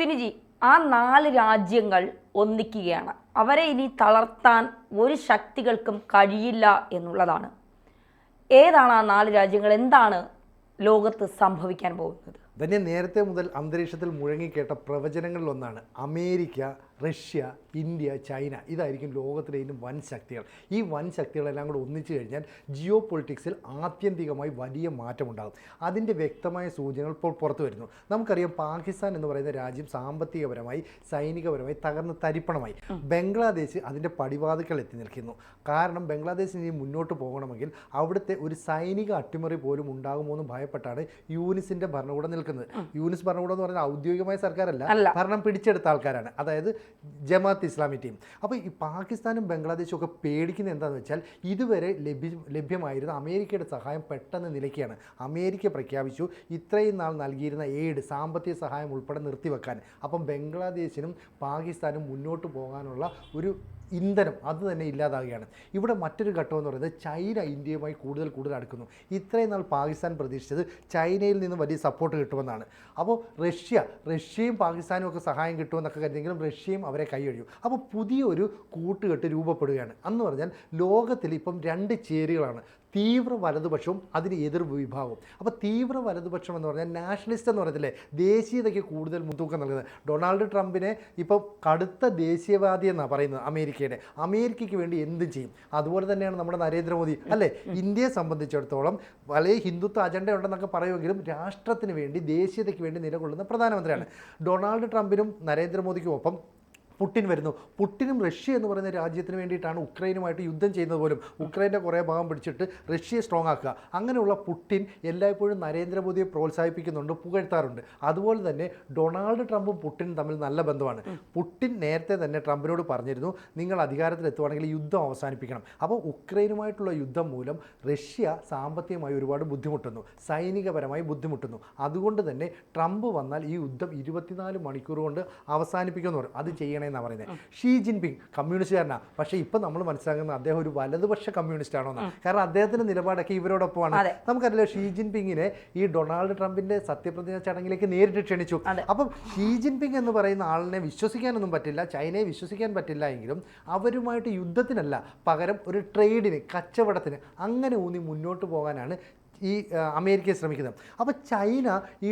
സിനിജി, ആ 4 രാജ്യങ്ങൾ ഒന്നിക്കുകയാണ്. അവരെ ഇനി തളർത്താൻ ഒരു ശക്തികൾക്കും കഴിയില്ല എന്നുള്ളതാണ്. ഏതാണ് ആ 4 രാജ്യങ്ങൾ? എന്താണ് ലോകത്ത് സംഭവിക്കാൻ പോകുന്നത്? തന്നെ നേരത്തെ മുതൽ അന്തരീക്ഷത്തിൽ മുഴങ്ങിക്കേട്ട പ്രവചനങ്ങളിലൊന്നാണ് അമേരിക്ക, റഷ്യ, ഇന്ത്യ, ചൈന. ഇതായിരിക്കും ലോകത്തിലെ ഇന്നും വൻ ശക്തികൾ. ഈ വൻ ശക്തികളെല്ലാം കൂടെ ഒന്നിച്ചു കഴിഞ്ഞാൽ ജിയോ പൊളിറ്റിക്സിൽ ആത്യന്തികമായി വലിയ മാറ്റമുണ്ടാകും. അതിൻ്റെ വ്യക്തമായ സൂചനകൾ ഇപ്പോൾ പുറത്തു വരുന്നു. നമുക്കറിയാം, പാകിസ്ഥാൻ എന്ന് പറയുന്ന രാജ്യം സാമ്പത്തികപരമായി, സൈനികപരമായി തകർന്ന് തരിപ്പണമായി. ബംഗ്ലാദേശ് അതിൻ്റെ പടിവാതിക്കൽ എത്തി നിൽക്കുന്നു. കാരണം ബംഗ്ലാദേശ് ഇനി മുന്നോട്ട് പോകണമെങ്കിൽ അവിടുത്തെ ഒരു സൈനിക അട്ടിമറി പോലും ഉണ്ടാകുമോ എന്ന് ഭയപ്പെട്ടാണ് യൂനിസിൻ്റെ ഭരണകൂടം നിൽക്കുന്നത്. യൂനിസ് ഭരണകൂടം എന്ന് പറയുന്നത് ഔദ്യോഗികമായ സർക്കാരല്ല, ഭരണം പിടിച്ചെടുത്ത ആൾക്കാരാണ്, അതായത് ജമാഅത്ത് ഇസ്ലാമി ടീം. അപ്പോൾ ഈ പാകിസ്ഥാനും ബംഗ്ലാദേശും ഒക്കെ പേടിക്കുന്നത് എന്താണെന്ന് വെച്ചാൽ ഇതുവരെ ലഭ്യമായിരുന്ന അമേരിക്കയുടെ സഹായം പെട്ടെന്ന് നിലയ്ക്കുകയാണ്. അമേരിക്ക പ്രഖ്യാപിച്ചു ഇത്രയും നാൾ നൽകിയിരുന്ന എയ്ഡ്, സാമ്പത്തിക സഹായം ഉൾപ്പെടെ നിർത്തിവെക്കാൻ. അപ്പം ബംഗ്ലാദേശിനും പാകിസ്ഥാനും മുന്നോട്ട് പോകാനുള്ള ഒരു ഇന്ധനം അത് തന്നെ ഇല്ലാതാകുകയാണ്. ഇവിടെ മറ്റൊരു ഘട്ടം എന്ന് പറയുന്നത് ചൈന ഇന്ത്യയുമായി കൂടുതൽ അടുക്കുന്നു. നാൾ പാകിസ്ഥാൻ പ്രതീക്ഷിച്ചത് ചൈനയിൽ നിന്ന് വലിയ സപ്പോർട്ട് കിട്ടുമെന്നാണ്. അപ്പോൾ റഷ്യയും പാകിസ്ഥാനും ഒക്കെ സഹായം കിട്ടുമെന്നൊക്കെ കരുതിയെങ്കിലും റഷ്യയും അവരെ കൈയൊഴിയും. അപ്പോൾ പുതിയൊരു കൂട്ടുകെട്ട് രൂപപ്പെടുകയാണ്. അന്ന് പറഞ്ഞാൽ ലോകത്തിൽ ഇപ്പം 2 ചേരികളാണ്, തീവ്ര വലതുപക്ഷവും അതിന് എതിർ വിഭാഗവും. അപ്പോൾ തീവ്ര വലതുപക്ഷം എന്ന് പറഞ്ഞാൽ നാഷണലിസ്റ്റ് എന്ന് പറയത്തില്ലേ, ദേശീയതയ്ക്ക് കൂടുതൽ മുൻതൂക്കം നൽകുന്നത്. ഡൊണാൾഡ് ട്രംപിനെ ഇപ്പോൾ കടുത്ത ദേശീയവാദി എന്നാണ് പറയുന്നത്. അമേരിക്കയ്ക്ക് വേണ്ടി എന്തും ചെയ്യും. അതുപോലെ തന്നെയാണ് നമ്മുടെ നരേന്ദ്രമോദി, അല്ലേ? ഇന്ത്യയെ സംബന്ധിച്ചിടത്തോളം വലിയ ഹിന്ദുത്വ അജണ്ട ഉണ്ടെന്നൊക്കെ പറയുമെങ്കിലും രാഷ്ട്രത്തിന് വേണ്ടി, ദേശീയതയ്ക്ക് വേണ്ടി നിലകൊള്ളുന്ന പ്രധാനമന്ത്രിയാണ്. ഡൊണാൾഡ് ട്രംപിനും നരേന്ദ്രമോദിക്കും ഒപ്പം പുടിൻ വരുന്നു. പുടിനും റഷ്യ എന്ന് പറയുന്ന രാജ്യത്തിന് വേണ്ടിയിട്ടാണ് ഉക്രൈനുമായിട്ട് യുദ്ധം ചെയ്യുന്നത് പോലും. ഉക്രൈൻ്റെ കുറേ ഭാഗം പിടിച്ചിട്ട് റഷ്യയെ സ്ട്രോങ് ആക്കുക. അങ്ങനെയുള്ള പുടിൻ എല്ലായ്പ്പോഴും നരേന്ദ്രമോദിയെ പ്രോത്സാഹിപ്പിക്കുന്നുണ്ട്, പുകഴ്ത്താറുണ്ട്. അതുപോലെ തന്നെ ഡൊണാൾഡ് ട്രംപും പുടിനും തമ്മിൽ നല്ല ബന്ധമാണ്. പുടിൻ നേരത്തെ തന്നെ ട്രംപിനോട് പറഞ്ഞിരുന്നു, നിങ്ങൾ അധികാരത്തിലെത്തുവാണെങ്കിൽ യുദ്ധം അവസാനിപ്പിക്കണം. അപ്പോൾ ഉക്രൈനുമായിട്ടുള്ള യുദ്ധം മൂലം റഷ്യ സാമ്പത്തികമായി ഒരുപാട് ബുദ്ധിമുട്ടുന്നു, സൈനികപരമായി ബുദ്ധിമുട്ടുന്നു. അതുകൊണ്ട് തന്നെ ട്രംപ് വന്നാൽ ഈ യുദ്ധം 24 മണിക്കൂർ കൊണ്ട് അവസാനിപ്പിക്കുമെന്ന് പറയും. അത് ചെയ്യണേ എന്നാണ് പറയുന്നത്. ഷീ ജിൻപിങ് കമ്മ്യൂണിസ്റ്റുകാരനാണ്. പക്ഷേ ഇപ്പം നമ്മൾ മനസ്സിലാക്കുന്നത് അദ്ദേഹം ഒരു വലതുപക്ഷ കമ്മ്യൂണിസ്റ്റ് ആണോ എന്നാണ്. കാരണം അദ്ദേഹത്തിൻ്റെ നിലപാടൊക്കെ ഇവരോടൊപ്പമാണ്. നമുക്കറിയില്ല, ഷീ ജിൻപിങ്ങിനെ ഈ ഡൊണാൾഡ് ട്രംപിൻ്റെ സത്യപ്രതിജ്ഞ ചടങ്ങിലേക്ക് നേരിട്ട് ക്ഷണിച്ചു. അപ്പം ഷീ ജിൻപിങ് എന്ന് പറയുന്ന ആളിനെ വിശ്വസിക്കാനൊന്നും പറ്റില്ല, ചൈനയെ വിശ്വസിക്കാൻ പറ്റില്ല. എങ്കിലും അവരുമായിട്ട് യുദ്ധത്തിനല്ല, പകരം ഒരു ട്രേഡിന്, കച്ചവടത്തിന് അങ്ങനെ ഊന്നി മുന്നോട്ട് പോകാനാണ് ഈ അമേരിക്കയെ ശ്രമിക്കുന്നത്. അപ്പോൾ ചൈന ഈ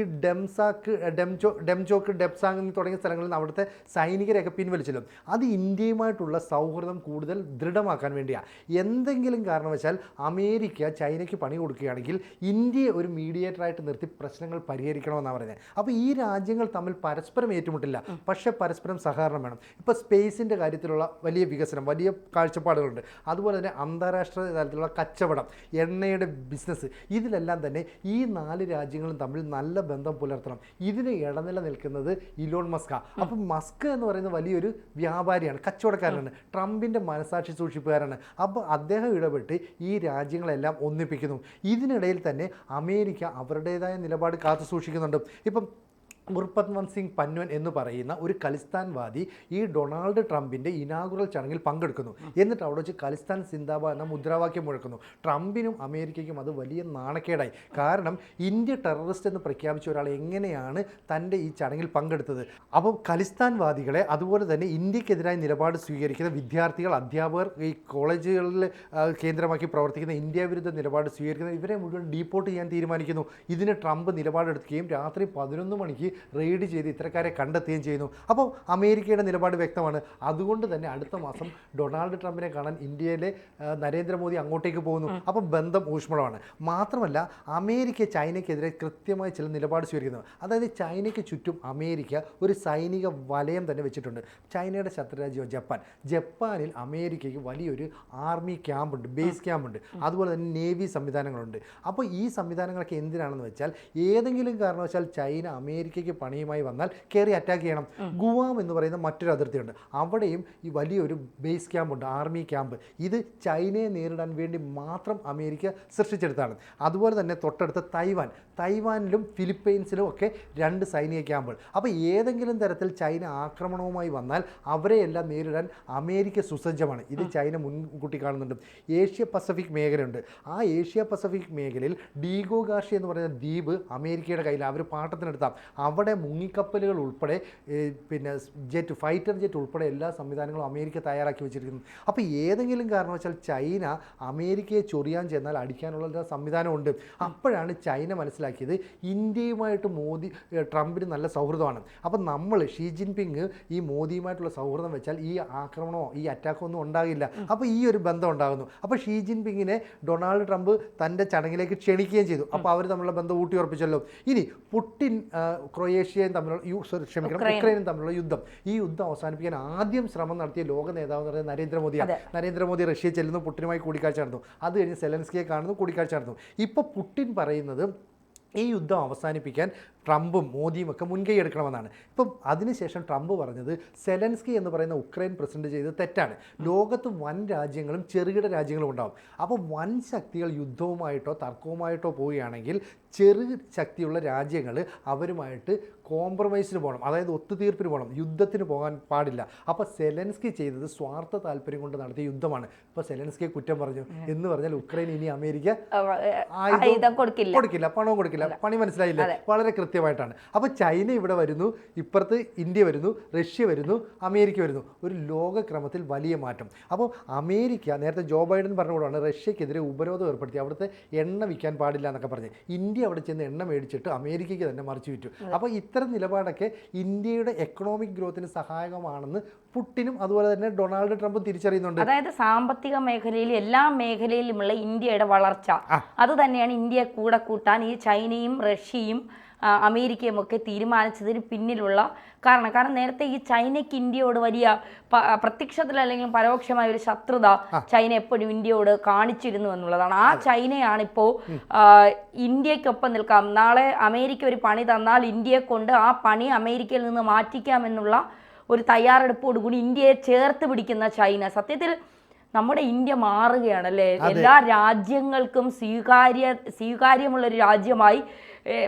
ഡെംചോക്ക്, ഡെപ്സാങ് തുടങ്ങിയ സ്ഥലങ്ങളിൽ നിന്ന് അവിടുത്തെ സൈനികരെയൊക്കെ പിൻവലിച്ചല്ലോ. അത് ഇന്ത്യയുമായിട്ടുള്ള സൗഹൃദം കൂടുതൽ ദൃഢമാക്കാൻ വേണ്ടിയാണ്. എന്തെങ്കിലും കാരണവശാൽ അമേരിക്ക ചൈനയ്ക്ക് പണി കൊടുക്കുകയാണെങ്കിൽ ഇന്ത്യയെ ഒരു മീഡിയേറ്ററായിട്ട് നിർത്തി പ്രശ്നങ്ങൾ പരിഹരിക്കണമെന്നാണ് പറയുന്നത്. അപ്പോൾ ഈ രാജ്യങ്ങൾ തമ്മിൽ പരസ്പരം ഏറ്റുമുട്ടില്ല, പക്ഷേ പരസ്പരം സഹകരണം വേണം. ഇപ്പോൾ സ്പേസിൻ്റെ കാര്യത്തിലുള്ള വലിയ വികസനം, വലിയ കാഴ്ചപ്പാടുകളുണ്ട്. അതുപോലെ തന്നെ അന്താരാഷ്ട്ര തലത്തിലുള്ള കച്ചവടം, എണ്ണയുടെ ബിസിനസ്, ഇതിലെല്ലാം തന്നെ ഈ 4 രാജ്യങ്ങളും തമ്മിൽ നല്ല ബന്ധം പുലർത്തണം. ഇതിന് ഇടനില നിൽക്കുന്നത് ഇലോൺ മസ്കാണ്. അപ്പം മസ്ക് എന്ന് പറയുന്നത് വലിയൊരു വ്യാപാരിയാണ്, കച്ചവടക്കാരനാണ്, ട്രംപിൻ്റെ മനസാക്ഷി സൂക്ഷിപ്പുകാരാണ്. അപ്പോൾ അദ്ദേഹം ഇടപെട്ട് ഈ രാജ്യങ്ങളെല്ലാം ഒന്നിപ്പിക്കുന്നു. ഇതിനിടയിൽ തന്നെ അമേരിക്ക അവരുടേതായ നിലപാട് കാത്തു സൂക്ഷിക്കുന്നുണ്ട്. ഇപ്പം ഗുർപത്വന്ത് സിംഗ് പൻവൻ എന്ന് പറയുന്ന ഒരു ഖലിസ്ഥാൻവാദി ഈ ഡൊണാൾഡ് ട്രംപിൻ്റെ ഇനാഗുറൽ ചടങ്ങിൽ പങ്കെടുക്കുന്നു. എന്നിട്ട് അവിടെ വെച്ച് ഖലിസ്ഥാൻ സിന്ദാബാദ് എന്ന മുദ്രാവാക്യം മുഴക്കുന്നു. ട്രംപിനും അമേരിക്കയ്ക്കും അത് വലിയ നാണക്കേടായി. കാരണം ഇന്ത്യ ടെററിസ്റ്റ് എന്ന് പ്രഖ്യാപിച്ച ഒരാൾ എങ്ങനെയാണ് തൻ്റെ ഈ ചടങ്ങിൽ പങ്കെടുത്തത്? അപ്പോൾ ഖലിസ്ഥാൻവാദികളെ, അതുപോലെ തന്നെ ഇന്ത്യക്കെതിരായ നിലപാട് സ്വീകരിക്കുന്ന വിദ്യാർത്ഥികൾ, അധ്യാപകർ, ഈ കോളേജുകളിൽ കേന്ദ്രമാക്കി പ്രവർത്തിക്കുന്ന ഇന്ത്യ വിരുദ്ധ നിലപാട് സ്വീകരിക്കുന്ന ഇവരെ മുഴുവൻ ഡീപ്പോർട്ട് ചെയ്യാൻ തീരുമാനിക്കുന്നു. ഇതിന് ട്രംപ് നിലപാടെടുക്കുകയും രാത്രി 11 മണിക്ക് റെയ്ഡ് ചെയ്ത് ഇത്തരക്കാരെ കണ്ടെത്തുകയും ചെയ്യുന്നു. അപ്പോൾ അമേരിക്കയുടെ നിലപാട് വ്യക്തമാണ്. അതുകൊണ്ട് തന്നെ അടുത്ത മാസം ഡൊണാൾഡ് ട്രംപിനെ കാണാൻ ഇന്ത്യയിലെ നരേന്ദ്രമോദി അങ്ങോട്ടേക്ക് പോകുന്നു. അപ്പം ബന്ധം ഊഷ്മളമാണ്. മാത്രമല്ല അമേരിക്ക ചൈനയ്ക്കെതിരെ കൃത്യമായി ചില നിലപാട് സ്വീകരിക്കുന്നു. അതായത് ചൈനയ്ക്ക് ചുറ്റും അമേരിക്ക ഒരു സൈനിക വലയം തന്നെ വെച്ചിട്ടുണ്ട്. ചൈനയുടെ ശത്രുരാജ്യം ജപ്പാനിൽ അമേരിക്കയ്ക്ക് വലിയൊരു ആർമി ക്യാമ്പുണ്ട്, ബേസ് ക്യാമ്പുണ്ട്. അതുപോലെ തന്നെ നേവി സംവിധാനങ്ങളുണ്ട്. അപ്പോൾ ഈ സംവിധാനങ്ങളൊക്കെ എന്തിനാണെന്ന് വെച്ചാൽ ഏതെങ്കിലും കാരണവശാൽ ചൈന അമേരിക്കയ്ക്ക് പണിയുമായി വന്നാൽ കയറി അറ്റാക്ക് ചെയ്യണം. ഗുവാം എന്ന് പറയുന്ന മറ്റൊരു അതിർത്തിയുണ്ട്, അവിടെയും ഈ വലിയൊരു ബേസ് ക്യാമ്പുണ്ട്, ആർമി ക്യാമ്പ്. ഇത് ചൈനയെ നേരിടാൻ വേണ്ടി മാത്രം അമേരിക്ക സൃഷ്ടിച്ചെടുത്താണ്. അതുപോലെ തന്നെ തൊട്ടടുത്ത തൈവാനിലും ഫിലിപ്പൈൻസിലും ഒക്കെ 2 സൈനിക ക്യാമ്പുകൾ. അപ്പോൾ ഏതെങ്കിലും തരത്തിൽ ചൈന ആക്രമണവുമായി വന്നാൽ അവരെയെല്ലാം നേരിടാൻ അമേരിക്ക സുസജ്ജമാണ്. ഇത് ചൈന മുൻകൂട്ടി കാണുന്നുണ്ട്. ഏഷ്യ പസഫിക് മേഖലയുണ്ട്. ആ ഏഷ്യ പസഫിക് മേഖലയിൽ ഡീഗോ ഗാർഷി എന്ന് പറയുന്ന ദ്വീപ് അമേരിക്കയുടെ കയ്യിൽ അവർ പാട്ടത്തിനെടുത്താം. അവിടെ മുങ്ങിക്കപ്പലുകൾ ഉൾപ്പെടെ പിന്നെ ഫൈറ്റർ ജെറ്റ് ഉൾപ്പെടെ എല്ലാ സംവിധാനങ്ങളും അമേരിക്ക തയ്യാറാക്കി വെച്ചിരിക്കുന്നു. അപ്പോൾ ഏതെങ്കിലും കാരണവശാൽ ചൈന അമേരിക്കയെ ചൊറിയാൻ ചെന്നാൽ അടിക്കാനുള്ള സംവിധാനമുണ്ട്. അപ്പോഴാണ് ചൈന മനസ്സിലാക്കിയത് ഇന്ത്യയുമായിട്ട് ട്രംപിന് നല്ല സൗഹൃദമാണ്. അപ്പം നമ്മൾ ഷീ ജിൻപിങ് ഈ മോദിയുമായിട്ടുള്ള സൗഹൃദം വെച്ചാൽ ഈ ആക്രമണമോ ഈ അറ്റാക്കോ ഒന്നും ഉണ്ടാകില്ല. അപ്പോൾ ഈ ഒരു ബന്ധം ഉണ്ടാകുന്നു. അപ്പോൾ ഷീ ജിൻപിങ്ങിനെ ഡൊണാൾഡ് ട്രംപ് തൻ്റെ ചടങ്ങിലേക്ക് ക്ഷണിക്കുകയും ചെയ്തു. അപ്പോൾ അവർ തമ്മിലുള്ള ബന്ധം ഊട്ടിയുറപ്പിച്ചല്ലോ. ഇനി പുടിൻ ക്രൊയേഷ്യയും ഉക്രൈനും തമ്മിലുള്ള യുദ്ധം, ഈ യുദ്ധം അവസാനിപ്പിക്കാൻ ആദ്യം ശ്രമം നടത്തിയ ലോക നേതാവ് എന്ന് പറയുന്നത് നരേന്ദ്രമോദിയാണ്. നരേന്ദ്രമോദി റഷ്യയിൽ ചെല്ലുന്നു, പുടിനുമായി കൂടിക്കാഴ്ച നടന്നു. അത് കഴിഞ്ഞ് സെലൻസ്കിയെ കാണുന്നു, കൂടിക്കാഴ്ച നടന്നു. ഇപ്പോൾ പുടിൻ പറയുന്നത് ഈ യുദ്ധം അവസാനിപ്പിക്കാൻ ട്രംപും മോദിയും ഒക്കെ മുൻകൈ എടുക്കണമെന്നാണ്. ഇപ്പം അതിനുശേഷം ട്രംപ് പറഞ്ഞത് സെലൻസ്കി എന്ന് പറയുന്ന ഉക്രൈൻ പ്രസിഡന്റ് ചെയ്തത് തെറ്റാണ്. ലോകത്ത് വൻ രാജ്യങ്ങളും ചെറുകിട രാജ്യങ്ങളും ഉണ്ടാവും. അപ്പോൾ വൻ ശക്തികൾ യുദ്ധവുമായിട്ടോ തർക്കവുമായിട്ടോ പോവുകയാണെങ്കിൽ ചെറു ശക്തിയുള്ള രാജ്യങ്ങൾ അവരുമായിട്ട് കോംപ്രമൈസിന് പോകണം, അതായത് ഒത്തുതീർപ്പിന് പോകണം, യുദ്ധത്തിന് പോകാൻ പാടില്ല. അപ്പോൾ സെലൻസ്കി ചെയ്തത് സ്വാർത്ഥ താല്പര്യം കൊണ്ട് നടത്തിയ യുദ്ധമാണ്. ഇപ്പോൾ സെലൻസ്കിയെ കുറ്റം പറഞ്ഞു എന്ന് പറഞ്ഞാൽ ഉക്രൈൻ ഇനി അമേരിക്ക ആയുധം കൊടുക്കില്ല, പണവും കൊടുക്കില്ല. പണി മനസ്സിലായില്ല, വളരെ കൃത്യമായിട്ടാണ്. അപ്പോൾ ചൈന ഇവിടെ വരുന്നു, ഇപ്പുറത്ത് ഇന്ത്യ വരുന്നു, റഷ്യ വരുന്നു, അമേരിക്ക വരുന്നു. ഒരു ലോകക്രമത്തിൽ വലിയ മാറ്റം. അപ്പോൾ അമേരിക്ക നേരത്തെ ജോ ബൈഡൻ പറഞ്ഞുകൊണ്ടാണ് റഷ്യക്കെതിരെ ഉപരോധം ഏർപ്പെടുത്തി, അവിടുത്തെ എണ്ണ വിൽക്കാൻ പാടില്ല എന്നൊക്കെ പറഞ്ഞ് ഇന്ത്യ അവിടെ ചെന്ന് എണ്ണ മേടിച്ചിട്ട് അമേരിക്കയ്ക്ക് തന്നെ മറിച്ചു വിറ്റു. അപ്പോൾ ഇത്തരം നിലപാടൊക്കെ ഇന്ത്യയുടെ എക്കണോമിക് ഗ്രോത്തിന് സഹായകമാണെന്ന് പുടിനും അതുപോലെ തന്നെ ഡൊണാൾഡ് ട്രംപും തിരിച്ചറിയുന്നുണ്ട്. അതായത് സാമ്പത്തിക മേഖലയിൽ എല്ലാ മേഖലയിലുമുള്ള ഇന്ത്യയുടെ വളർച്ച അത് തന്നെയാണ് ഇന്ത്യയെ കൂടെ കൂട്ടാൻ ഈ ചൈനയും റഷ്യയും അമേരിക്കയും ഒക്കെ തീരുമാനിച്ചതിന് പിന്നിലുള്ള കാരണം നേരത്തെ ഈ ചൈനയ്ക്ക് ഇന്ത്യയോട് വലിയ പ്രത്യക്ഷത്തിൽ അല്ലെങ്കിൽ പരോക്ഷമായ ഒരു ശത്രുത ചൈന എപ്പോഴും ഇന്ത്യയോട് കാണിച്ചിരുന്നു എന്നുള്ളതാണ്. ആ ചൈനയാണ് ഇപ്പോൾ ഇന്ത്യക്കൊപ്പം നിൽക്കാം, നാളെ അമേരിക്ക ഒരു പണി തന്നാൽ ഇന്ത്യയെ കൊണ്ട് ആ പണി അമേരിക്കയിൽ നിന്ന് മാറ്റിക്കാമെന്നുള്ള ഒരു തയ്യാറെടുപ്പോടുകൂടി ഇന്ത്യയെ ചേർത്ത് പിടിക്കുന്ന ചൈന. സത്യത്തിൽ നമ്മുടെ ഇന്ത്യ മാറുകയാണല്ലേ, എല്ലാ രാജ്യങ്ങൾക്കും സ്വീകാര്യമുള്ളൊരു രാജ്യമായി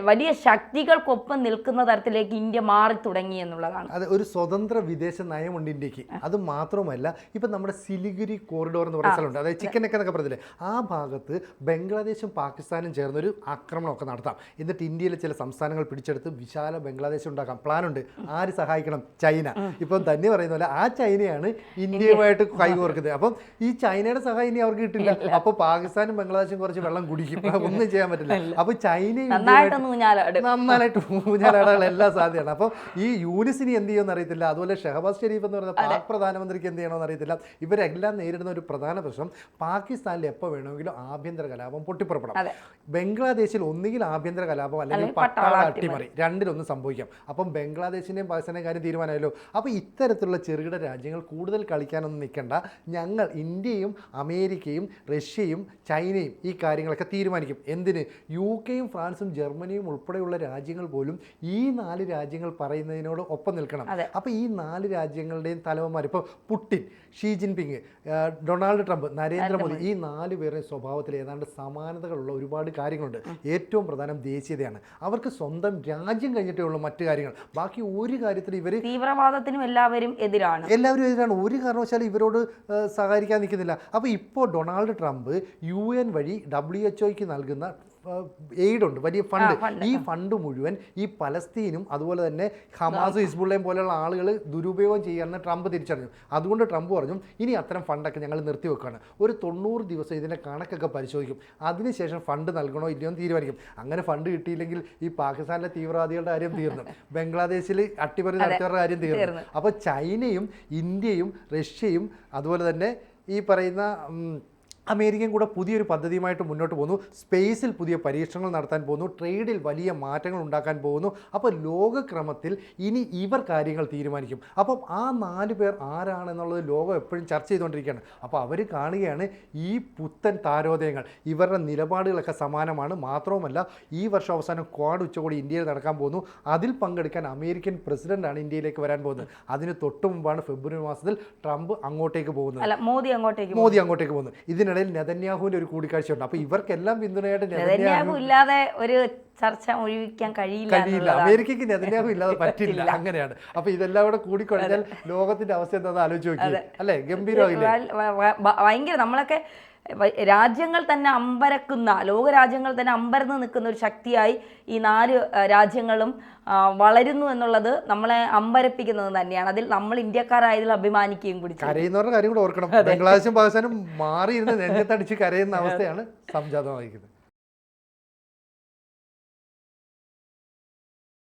വലിയ ശക്തികൾക്കൊപ്പം നിൽക്കുന്ന തരത്തിലേക്ക് ഇന്ത്യ മാറി തുടങ്ങി എന്നുള്ളതാണ്. അതെ, ഒരു സ്വതന്ത്ര വിദേശ നയമുണ്ട് ഇന്ത്യക്ക്. അത് മാത്രമല്ല, ഇപ്പം നമ്മുടെ സിലിഗുരി കോറിഡോർ എന്ന് പറയുന്ന സ്ഥലമുണ്ട്, അതായത് ചിക്കനൊക്കെ എന്നൊക്കെ പറഞ്ഞില്ലേ, ആ ഭാഗത്ത് ബംഗ്ലാദേശും പാകിസ്ഥാനും ചേർന്നൊരു ആക്രമണമൊക്കെ നടത്താം. എന്നിട്ട് ഇന്ത്യയിലെ ചില സംസ്ഥാനങ്ങൾ പിടിച്ചെടുത്ത് വിശാല ബംഗ്ലാദേശ് ഉണ്ടാക്കാം. പ്ലാനുണ്ട്. ആര് സഹായിക്കണം? ചൈന. ഇപ്പം തന്നെ പറയുന്ന പോലെ ആ ചൈനയാണ് ഇന്ത്യയുമായിട്ട് കൈകോർക്കുന്നത്. അപ്പം ഈ ചൈനയുടെ സഹായം ഇനി അവർക്ക് കിട്ടില്ല. അപ്പോൾ പാകിസ്ഥാനും ബംഗ്ലാദേശും കുറച്ച് വെള്ളം കുടിക്കും, ഒന്നും ചെയ്യാൻ പറ്റില്ല. അപ്പോൾ ചൈനയും നന്നായിട്ട് ഊഞ്ഞാലാടാനുള്ള എല്ലാ സാധ്യതയാണ്. അപ്പോൾ ഈ യൂനിസിനി എന്ത് ചെയ്യുമെന്ന് അറിയത്തില്ല, അതുപോലെ ഷഹബാസ് ഷെരീഫ് എന്ന് പറയുന്ന പാക് പ്രധാനമന്ത്രിക്ക് എന്ത് ചെയ്യണമെന്ന് അറിയത്തില്ല. ഇവരെല്ലാം നേരിടുന്ന ഒരു പ്രധാന പ്രശ്നം പാകിസ്ഥാനിൽ എപ്പോൾ വേണമെങ്കിലും ആഭ്യന്തര കലാപം പൊട്ടിപ്പുറപ്പെടാം. ബംഗ്ലാദേശിൽ ഒന്നുകിൽ ആഭ്യന്തര കലാപം അല്ലെങ്കിൽ പട്ടാള അട്ടിമറി, രണ്ടിലൊന്നും സംഭവിക്കാം. അപ്പം ബംഗ്ലാദേശിൻ്റെയും പാകിസ്ഥാൻ്റെയും കാര്യം തീരുമാനമല്ലോ. അപ്പോൾ ഇത്തരത്തിലുള്ള ചെറുകിട രാജ്യങ്ങൾ കൂടുതൽ കളിക്കാനൊന്നും നിൽക്കേണ്ട, ഞങ്ങൾ ഇന്ത്യയും അമേരിക്കയും റഷ്യയും ചൈനയും ഈ കാര്യങ്ങളൊക്കെ തീരുമാനിക്കും. എന്തിന്? UK-യും ഫ്രാൻസും ജർമ്മനിയും ഉൾപ്പെടെയുള്ള രാജ്യങ്ങൾ പോലും ഈ 4 രാജ്യങ്ങൾ പറയുന്നതിനോട് ഒപ്പം നിൽക്കണം. അപ്പോൾ ഈ 4 രാജ്യങ്ങളുടെയും തലവന്മാർ, ഇപ്പോൾ Putin, Xi Jinping, Donald Trump, Narendra Modi, ഈ 4 പേരുടെയും സ്വഭാവത്തിൽ ഏതാണ്ട് സമാനതകളുള്ള ഒരുപാട് കാര്യങ്ങളുണ്ട്. ഏറ്റവും പ്രധാനം ദേശീയതയാണ്. അവർക്ക് സ്വന്തം രാജ്യം കഴിഞ്ഞിട്ടേ ഉള്ളൂ മറ്റു കാര്യങ്ങൾ. ബാക്കി ഒരു കാര്യത്തിൽ ഇവർ തീവ്രവാദത്തിനും എല്ലാവരും എതിരാണ്. ഒരു കാരണവശാലും ഇവരോട് സഹകരിക്കാൻ നിൽക്കുന്നില്ല. അപ്പോൾ ഇപ്പോൾ ഡൊണാൾഡ് ട്രംപ് UN വഴി WHO-ക്ക് നൽകുന്ന എയ്ഡുണ്ട്, വലിയ ഫണ്ട്. ഈ ഫണ്ട് മുഴുവൻ ഈ പലസ്തീനും അതുപോലെ തന്നെ ഹമാസും ഹിസ്ബുള്ളയും പോലെയുള്ള ആളുകൾ ദുരുപയോഗം ചെയ്യാമെന്ന് ട്രംപ് തിരിച്ചറിഞ്ഞു. അതുകൊണ്ട് ട്രംപ് പറഞ്ഞു, ഇനി അത്തരം ഫണ്ടൊക്കെ ഞങ്ങൾ നിർത്തിവെക്കുകയാണ്. ഒരു 90 ദിവസം ഇതിൻ്റെ കണക്കൊക്കെ പരിശോധിക്കും, അതിനുശേഷം ഫണ്ട് നൽകണോ ഇല്ലയോ എന്ന് തീരുമാനിക്കും. അങ്ങനെ ഫണ്ട് കിട്ടിയില്ലെങ്കിൽ ഈ പാകിസ്ഥാനിലെ തീവ്രവാദികളുടെ കാര്യം തീർന്നു, ബംഗ്ലാദേശിൽ അട്ടിമറി നടത്തിയവരുടെ കാര്യം തീർന്നു. അപ്പോൾ ചൈനയും ഇന്ത്യയും റഷ്യയും അതുപോലെ തന്നെ ഈ പറയുന്ന അമേരിക്കയും കൂടെ പുതിയൊരു പദ്ധതിയുമായിട്ട് മുന്നോട്ട് പോകുന്നു. സ്പേസിൽ പുതിയ പരീക്ഷണങ്ങൾ നടത്താൻ പോകുന്നു, ട്രേഡിൽ വലിയ മാറ്റങ്ങൾ ഉണ്ടാക്കാൻ പോകുന്നു. അപ്പോൾ ലോകക്രമത്തിൽ ഇനി ഇവർ കാര്യങ്ങൾ തീരുമാനിക്കും. അപ്പം ആ 4 പേർ ആരാണെന്നുള്ളത് ലോകം എപ്പോഴും ചർച്ച ചെയ്തുകൊണ്ടിരിക്കുകയാണ്. അപ്പോൾ അവർ കാണുകയാണ് ഈ പുത്തൻ താരോദയങ്ങൾ, ഇവരുടെ നിലപാടുകളൊക്കെ സമാനമാണ്. മാത്രവുമല്ല, ഈ വർഷം അവസാനം ക്വാഡ് ഉച്ചകോടി ഇന്ത്യയിൽ നടക്കാൻ പോകുന്നു. അതിൽ പങ്കെടുക്കാൻ അമേരിക്കൻ പ്രസിഡന്റാണ് ഇന്ത്യയിലേക്ക് വരാൻ പോകുന്നത്. അതിന് തൊട്ട് മുമ്പാണ് ഫെബ്രുവരി മാസത്തിൽ ട്രംപ് അങ്ങോട്ടേക്ക് പോകുന്നത്, മോദി അങ്ങോട്ടേക്ക് പോകുന്നത്. ഇതിനിടയിൽ നെതന്യാഹുവിന്റെ ഒരു കൂടിക്കാഴ്ച ഉണ്ട്. അപ്പൊ ഇവർക്കെല്ലാം പിന്തുണയായിട്ട് നെതന്യാഹു ഇല്ലാതെ ഒരു ചർച്ച ഒഴിവിക്കാൻ കഴിയില്ല. അമേരിക്കയ്ക്ക് നെതന്യാഹു ഇല്ലാതെ പറ്റില്ല, അങ്ങനെയാണ്. അപ്പൊ ഇതെല്ലാം കൂടെ കൂടിക്കഴിഞ്ഞാൽ ലോകത്തിന്റെ അവസ്ഥ എന്താണെന്ന് ആലോചിച്ച് നോക്കി, അല്ലെ? ഗംഭീരമായില്ലേ? ഭയങ്കര. നമ്മളൊക്കെ രാജ്യങ്ങൾ തന്നെ അമ്പരക്കുന്ന, ലോകരാജ്യങ്ങൾ തന്നെ അമ്പരന്ന് നിൽക്കുന്ന ഒരു ശക്തിയായി ഈ 4 രാജ്യങ്ങളും വളരുന്നു എന്നുള്ളത് നമ്മളെ അമ്പരപ്പിക്കുന്നത് തന്നെയാണ്. അതിൽ നമ്മൾ ഇന്ത്യക്കാരായതിൽ അഭിമാനിക്കുകയും കൂടി ചെയ്യും. കരയുന്നവരുടെ കാര്യം കൂടെ ഓർക്കണം. ബംഗ്ലാദേശും പാകിസ്ഥാനും മാറിയിരുന്ന് നെഞ്ചത്തടിച്ച് കരയുന്ന അവസ്ഥയാണ് സംജാതമായിരിക്കുന്നത്.